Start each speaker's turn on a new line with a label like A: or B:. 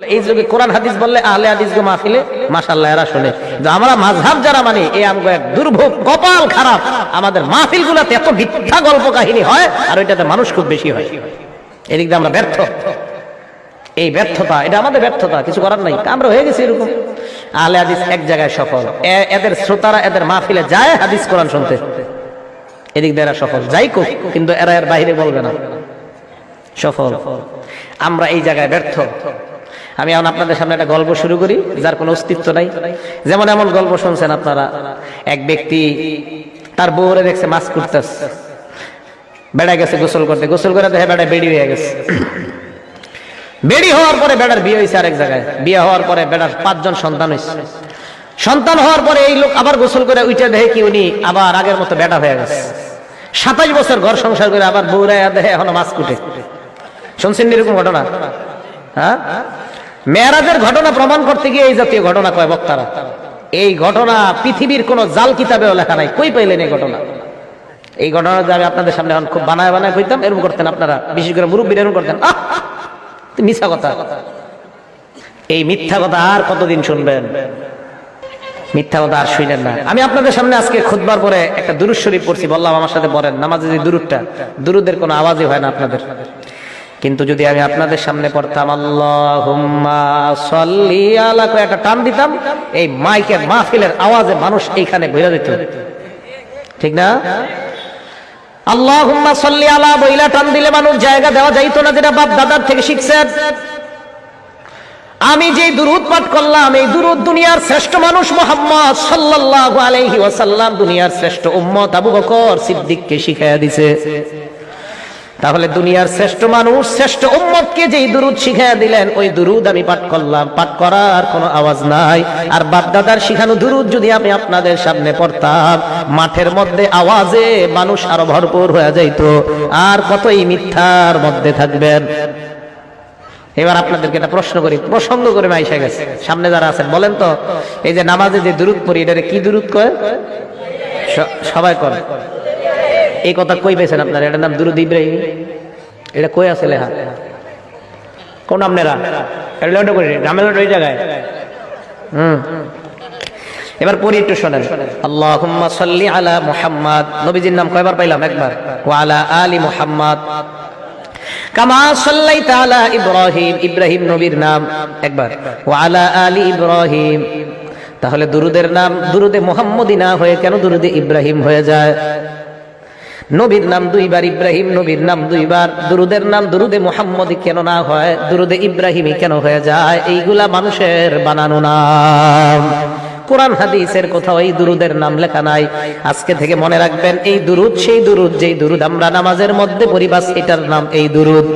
A: এই যুগে কোরআন হাদিস বললে আহলে হাদিস গো মাহফিলে মাশাআল্লাহ এরা শুনে। আমরা মাযহাব যারা মানি এই আমগো এক দুর্ভোগ, কপাল খারাপ। আমাদের মাহফিলগুলোতে এত মিথ্যা গল্প কাহিনী হয় আর ওইটাতে মানুষ খুব বেশি হয়। এদিক দিয়ে আমরা ব্যর্থ। এই ব্যর্থতা, এটা আমাদের ব্যর্থতা, কিছু করার নাই। আমরা হয়ে গেছি এরকম। আহলে হাদিস এক জায়গায় সফল, এদের শ্রোতারা এদের মাহফিলে যায় হাদিস কোরআন শুনতে, এদিক দিয়ে এরা সফল। যাই কোক, কিন্তু এরা এর বাইরে বলবে না সফল। আমরা এই জায়গায় ব্যর্থ। আমি এখন আপনাদের সামনে একটা গল্প শুরু করি যার কোনো অস্তিত্ব নাই। যেমন এমন গল্প শুনছেন আপনারা, এক ব্যক্তি তার বউরে দেখছে মাছ কুটতেছে, বেড়া গেছে গোসল করতে, গোসল করে দেখে বেড়া বেড়ি হয়ে গেছে। বেড়ি হওয়ার পরে বেড়ার বিয়ে হয়েছে আরেক জায়গায়, বিয়ে হওয়ার পরে বেড়ার 5 জন সন্তান হয়েছে। সন্তান হওয়ার পরে এই লোক আবার গোসল করে উঠে দেখে কি উনি আবার আগের মতো বেড়া হয়ে গেছে। 27 বছর ঘর সংসার করে আবার বউরা দেখে এখনো মাছ কুটে। শুনছেন এরকম ঘটনা? হ্যাঁ, মেরাজের ঘটনা প্রমাণ করতে গিয়ে এই জাতীয় ঘটনা কয় বক্তারা। এই ঘটনা পৃথিবীর কোন জাল কিতাবেও লেখা নাই। কই পাইলেন এই ঘটনা? এই ঘটনা যে আমি আপনাদের সামনে এখন খুব বানায় বানায় কইতাম, এরকম করতেন আপনারা, বিশেষ করে মুরব্বীরা এরকম করতেন। মিথ্যা কথা। এই মিথ্যা কথা আর কতদিন শুনবেন? মিথ্যা কথা আর শুনেন না। আমি আপনাদের সামনে আজকে খুতবার পরে একটা দুরূদ শরীফ পড়ছি, বললাম আমার সাথে পড়েন। নামাজে যে দুরূদটা, দুরূদের কোনো আওয়াজই হয় না আপনাদের, কিন্তু যদি আমি আপনাদের সামনে পড়তাম আল্লাহুম্মা সাল্লি আলা, একটা টান দিতাম, এই মাইকের মাহফিলের আওয়াজে মানুষ এইখানে বইরা দিত, ঠিক না? আল্লাহুম্মা সাল্লি আলা বইলা টান দিলে মানুষ জায়গা দেওয়া যাইতো না, যেটা বাপ দাদার থেকে শিখছেন। আমি যে দুরূদ পাঠ করলাম, এই দুরূদ দুনিয়ার শ্রেষ্ঠ মানুষ মুহাম্মদ সাল্লাল্লাহু আলাইহি ওয়াসাল্লাম, দুনিয়ার শ্রেষ্ঠ উম্মত আবু বকর সিদ্দিককে শিখাইয়া দিয়েছে। তাহলে দুনিয়ার শ্রেষ্ঠ মানুষ, শ্রেষ্ঠ উম্মতকে যেই দুরূদ শিখাইয়া দিলেন, ওই দুরূদ আমি পাঠ করলাম, পাঠ করার কোনো আওয়াজ নাই। আর বাপ দাদার শিখানো দুরূদ যদি আমি আপনাদের সামনে পড়তাম, মাঠের মধ্যে আওয়াজে মানুষ আরো ভরপুর হয়ে যাইতো। আর কতই মিথ্যার মধ্যে থাকবেন। এবার আপনাদেরকে একটা প্রশ্ন করি, প্রসঙ্গ করে মাইশা গেছে, সামনে যারা আছেন বলেন তো, এই যে নামাজে যে দুরূদ পড়ি, এটারে কি দুরূদ কয়? সবাই কয়। এই কথা কই পেয়েছেন আপনারা? এটার নাম দুরূদ ইব্রাহিম। এটা কই আছে লেখা? কোন আপনারা এটা লেখা করি নামে ওই জায়গায়। এবার পড়ি, একটু শোনেন। আল্লাহুম্মা সাল্লি আলা মুহাম্মাদ, নবীজির নাম কয়বার পাইলাম? একবার। ওয়া আলা আলি মুহাম্মাদ কামা সাল্লাইতা আলা ইব্রাহিম, ইব্রাহিম নবীর নাম, একবার। ওয়া আলা আলি ইব্রাহিম। তাহলে দুরুদের নাম দুরুদে মুহাম্মদি না হয়ে কেন দুরুদে ইব্রাহিম হয়ে যায়? নবীর নাম 2 বার, ইব্রাহিম নবীর নাম 2 বার, দুরুদের নাম দুরুদে মুহাম্মদি কেন না হয়, দুরুদে ইব্রাহিমই কেন হয়ে যায়? এইগুলা মানুষের বানানো নাম। কোরআন হাদিসের কোথাও এই দুরুদের নাম লেখা নাই। আজকে থেকে মনে রাখবেন, এই দুরুদ সেই দুরুদ যেই দুরুদ আমরা নামাজের মধ্যে পড়ি, বাস এটার নাম এই দুরুদ।